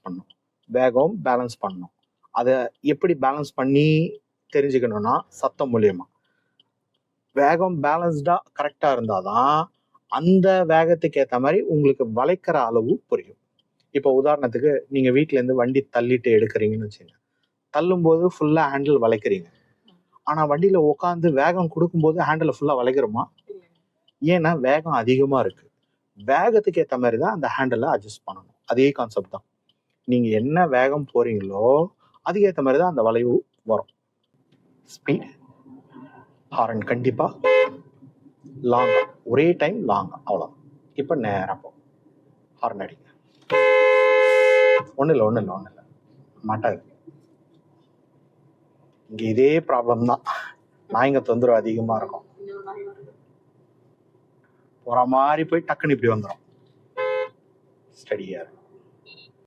பண்ணும், வேகம் பேலன்ஸ் பண்ணணும். அதை எப்படி பேலன்ஸ் பண்ணி தெரிஞ்சுக்கணும்னா சத்தம் மூலியமா. வேகம் பேலன்ஸ்டா கரெக்டா இருந்தாதான் அந்த வேகத்துக்கு ஏற்ற மாதிரி உங்களுக்கு வளைக்கிற அளவு புரியும். இப்போ உதாரணத்துக்கு நீங்க வீட்டுல இருந்து வண்டி தள்ளிட்டு எடுக்கிறீங்கன்னு வச்சுங்க, தள்ளும் போது ஃபுல்லா ஹேண்டில் வளைக்கிறீங்க. ஆனா வண்டியில உட்காந்து வேகம் கொடுக்கும்போது ஹேண்டில் ஃபுல்லா வளைக்கிறோமா? ஏன்னா வேகம் அதிகமா இருக்கு. வேகத்துக்கு ஏற்ற மாதிரி தான் அந்த ஹேண்டிலை அட்ஜஸ்ட் பண்ணணும். அதே கான்செப்ட் தான். நீங்க என்ன வேகம் போறீங்களோ அதுக்கேற்ற மாதிரி தான் அந்த வளைவு வரும். ஸ்பீட், ஹாரன் கண்டிப்பா லாங்கா, ஒரே டைம் லாங்கா, அவ்வளோ. இப்போ நேரம் போ ஹாரன் அடிங்க. ஒன்றும் இல்லை மாட்டாது. இங்கே இதே ப்ராப்ளம் தான். நாய்ங்க தொந்தரவு அதிகமாக இருக்கும். போகிற மாதிரி போய் டக்குன்னு இப்படி வந்துடும். ஸ்டடியாக இருக்கும்.